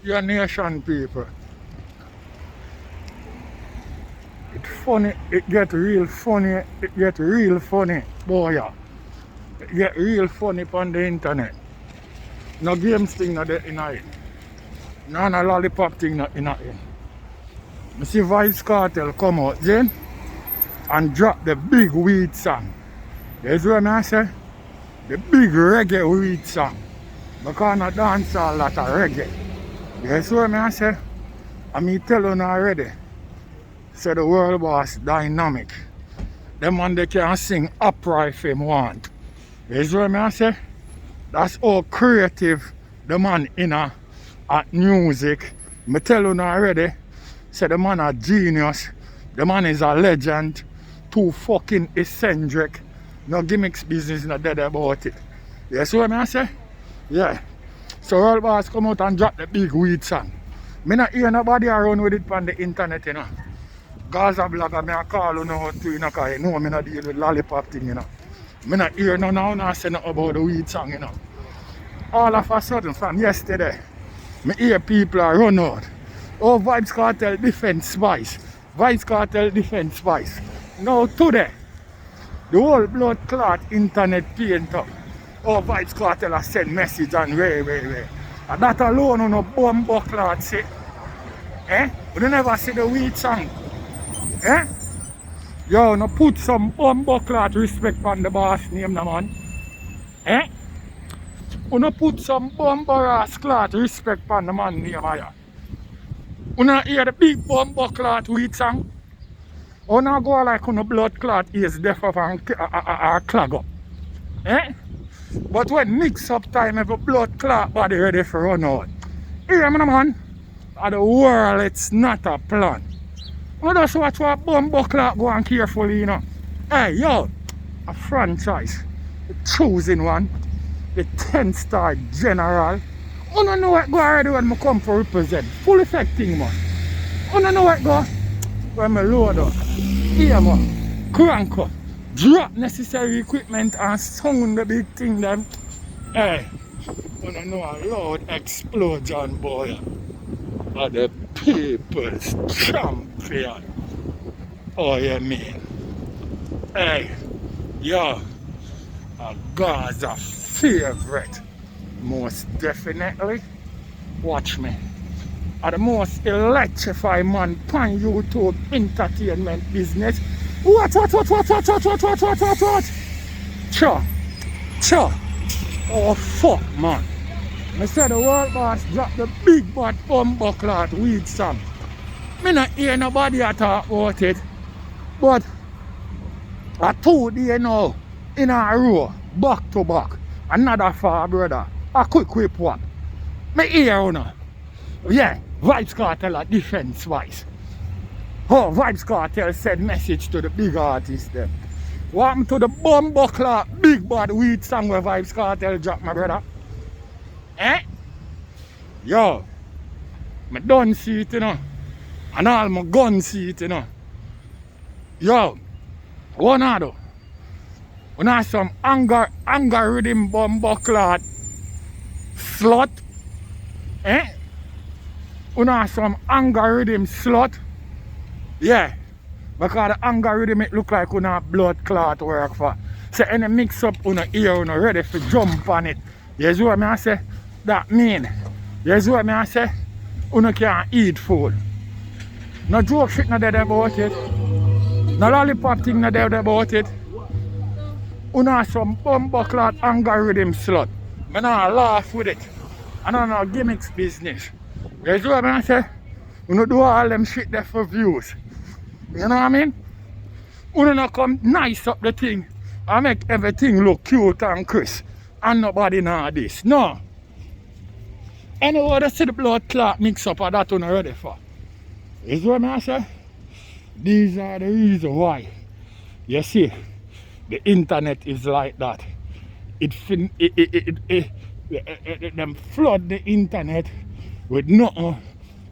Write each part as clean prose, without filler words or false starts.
Your nation people. It's funny, it get real funny, it get real funny, boy. Yeah. It get real funny on the internet. No games thing not there in it. No lollipop thing not in it. I see Vybz Kartel come out then and drop the big weed song. That's what I say. The big reggae weed song. Because I dance a lot of reggae. That's what I say. I me tell you already. Say the world boss dynamic. Them man they can sing opera if him want. That's what I say. That's how creative the man in at music. I tell you already. Say the man a genius. The man is a legend. Too fucking eccentric. No gimmicks business not dead about it. You see what I say? Yeah. So all boss come out and drop the big weed song. Me not hear nobody around with it on the internet, you know. Gaza blogger me a call you know to you know, cause you know me not deal with lollipop thing, you know. Me not hear no now not say nothing about the weed song, you know. All of a sudden from yesterday, me hear people are run out. Oh, Vybz Kartel defense spice. Vybz Kartel defense spice. Now today, the whole blood clot internet painter. Oh, Vybz Kartel has sent message and way. And that alone on a bumbo clot say. Eh? You never see the weed song. Eh? Yo, no put some bumbo clot respect on the boss name, no man. Eh? You no put some bumbo ass clot respect on the man name, yeah. You not hear the big bumbo clot weed song? You not go like on a blood clot is deaf of and clog up. Eh? But when mix up time every blood clot body ready for run out. Hear me man? At the world it's not a plan. You just watch what bumbo clot go on carefully, you know. Hey yo, a franchise. The choosing one. The 10-star general. You don't know what go already when I come for represent. Full effect thing, man. You don't know what go when I load up. Here, man. Crank up. Drop necessary equipment and sound the big thing, them. Hey, you don't know a loud explosion, boy. Of the people's champion. Oh, you mean? Hey, yo. A Gaza favorite. Most definitely. Watch me. Are the most electrifying man pan YouTube entertainment business. What? Cha. Oh fuck man. I said the world boss drop the big bad bumbo clot weed song. Me not hear nobody talk about it. But a 2 day now in a row, back to back. Another far brother. A quick whip one. Me hear you know. Yeah, Vybz Kartel a defense wise. Oh, Vybz Kartel send message to the big artists them. What happened to the bumbo clock big bad weed song where Vybz Kartel drop my brother? Eh? Yo, me done see it you know. And all my gun see it you know. Yo, what now do? We have some anger rhythm bumbo clot slut. Eh? We have some anger rhythm slut. Yeah. Because the anger rhythm it look like we have blood clot work for. So any mix up on the ear on ready for jump on it. You see what I say? That mean. You see what I say? You can't eat food. No joke shit not there about it. No lollipop thing not there about it. You have some bumbo clot anger rhythm slut. I don't laugh with it. I don't know gimmicks business. You see what I say? You don't do all them shit there for views. You know what I mean? You don't come nice up the thing and make everything look cute and crisp. And nobody know this. No. Anyway, they see the blood clot mix up and that you're not ready for. You see what I say? These are the reasons why. You see, the internet is like that. Them flood the internet with nothing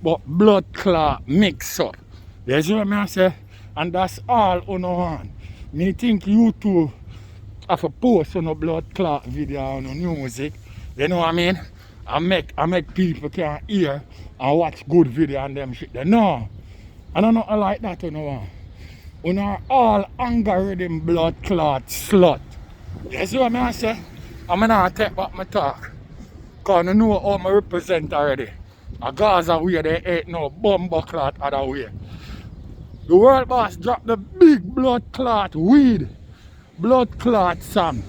but blood clot mix up. You see what I say? And that's all on one. Me think YouTube have a post on a blood clot video on music. You know what I mean? I make people can hear and watch good video and them shit there. No. I don't know like that, you know. We are all anger-ridden blood clot slut. You see what I say? I'm gonna take back my talk. Cause I know how I represent already. A Gaza way they ain't no bumbo clot other way. The world boss dropped the big blood clot weed. Blood clot song.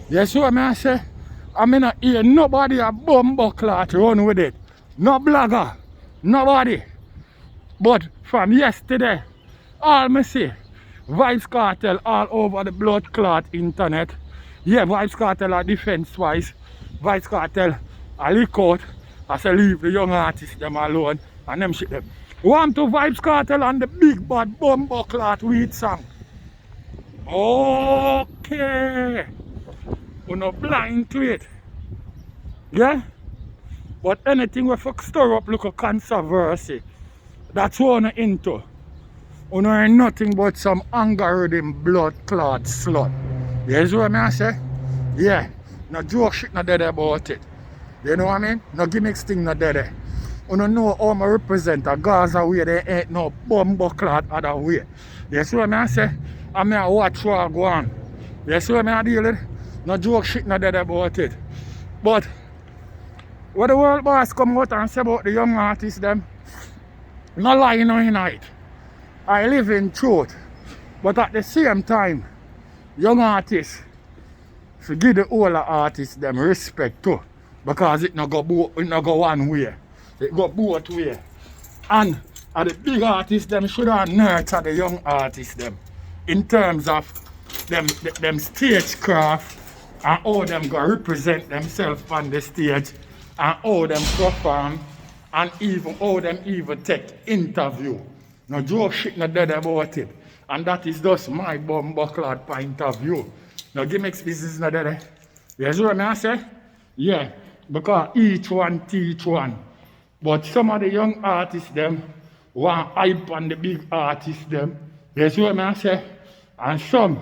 You see what I say? I'm not hear nobody a bumbo clot run with it. No blogger. Nobody. But from yesterday, all me see, Vybz Kartel all over the blood clot internet. Yeah, Vybz Kartel are defense wise. Vybz Kartel I leak out. I say leave the young artists them alone and them shit them. Want to Vybz Kartel on the big bad bumbo clot weed song. Okay. We're not blind to it. Yeah? But anything we fuck stir up look a controversy. That's what we're into. We know nothing but some anger-ridden blood clot slut. You see what I say? Yeah. No joke shit not dead about it. You know what I mean? No gimmicks thing not dead. You don't know how I represent a Gaza way. There ain't no bumbo clot other way. You see what I say? I mean I watch what go on. You see what I deal with? No joke shit not dead about it. But what the world boss come out and say about the young artists them, no lie no in it. I live in truth. But at the same time, young artists should give the older artists them respect too. Because it not go one way. It go both way. And the big artists them should have nurture the young artists them in terms of them stagecraft and how them go represent themselves on the stage and how them perform and even how them even take interview. No joke shit not dead about it. And that is just my bumbuckled point of view. No gimmicks business not dead. You see what I say? Yeah. Because each one teach one. But some of the young artists them want hype on the big artists them. You see what I say? And some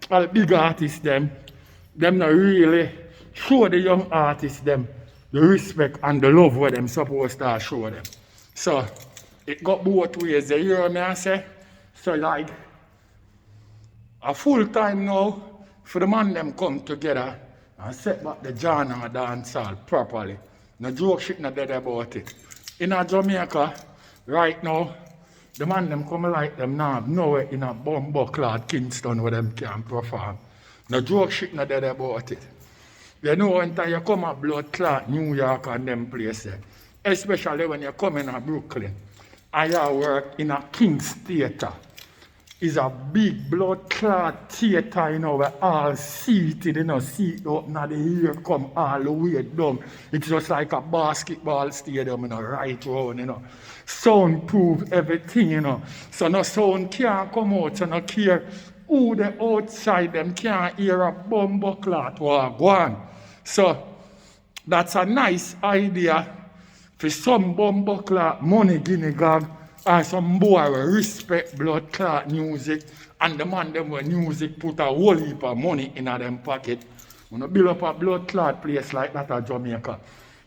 of the big artists them not really show the young artists them the respect and the love where them supposed to show them. So it got both ways, you hear me I say? So like a full time now for the man them come together and set back the genre dancehall properly. No joke shit not dead about it. In a Jamaica, right now, the man them come like them now nowhere in a bumbuckled Kingston where them can perform. No joke shit not dead about it. You know when you come a blood clot New York and them places, especially when you come in a Brooklyn, and you work in a King's Theatre. It's a big blood clot theatre, you know, where all seated, you know, seat up, now the ear come all the way down. It's just like a basketball stadium, you know, right round, you know. Soundproof everything, you know. So no sound can't come out, so no care who the outside them can't hear a bumbo clot or go on. So that's a nice idea for some bumbo clot money guinea gag or some boy will respect blood clot music and the man them with music put a whole heap of money in them pocket. When you build up a blood clot place like that at Jamaica,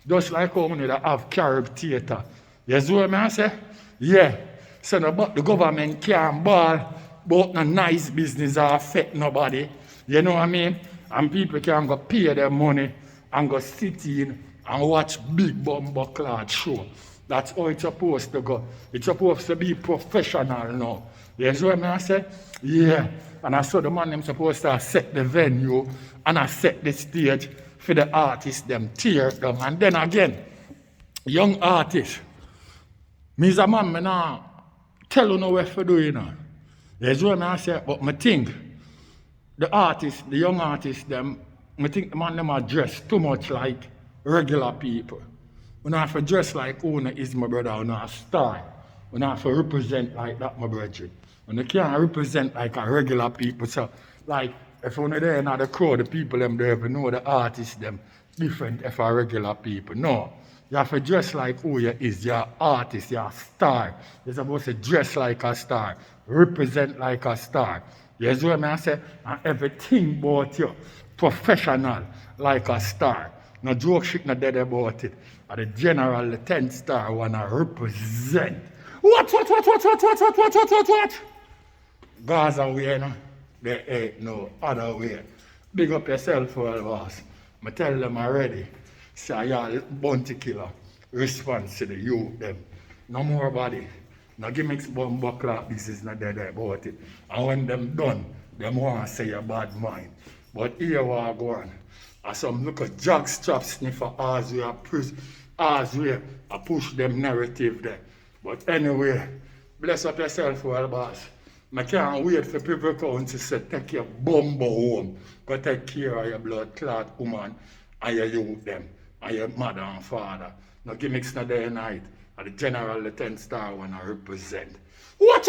just like how many that have Carib Theatre. You see what I say? Yeah. So no, but the government can't ball but no nice business or affect nobody. You know what I mean? And people can go pay their money and go sit in and watch big bumbo clot show. That's how it's supposed to go. It's supposed to be professional now. You see what I say? Yeah. And I saw the man them supposed to set the venue and I set the stage for the artists them tear down. And then again, young artists, me as a man, me nah tell you no what to do, you know. You see what I say? But I think the artists, the young artists them, I think the man them are dressed too much like regular people. We don't have to dress like Una is my brother, or not a star. We don't have to represent like that, my brother. And you can't represent like a regular people. So, like, if you're there in the crowd, the people them there, if you know the artists them different if a regular people. No. You have to dress like who you is. You're an artist, you're a star. You're supposed to dress like a star, represent like a star. You see what I say? And everything about you, professional like a star. No joke shit not dead about it. And the general, the 10 star wanna represent. What? Gaza way, no? There ain't no other way. Big up yourself, well, boss. I tell them already. Say, y'all bounty killer. Response to the youth, them. No more body. No gimmicks, bomb buckler, business not dead about it. And when them done, them want to say a bad mind. But here we are going. And some look at jog strap sniffer as we push them narrative there. But anyway, bless up yourself, well, boss. I can't wait for people come to say, take your bumbo home. Go take care of your blood clot woman and your youth them. And your mother and father. No gimmicks not day and night. And the general, the 10 star one I represent. What?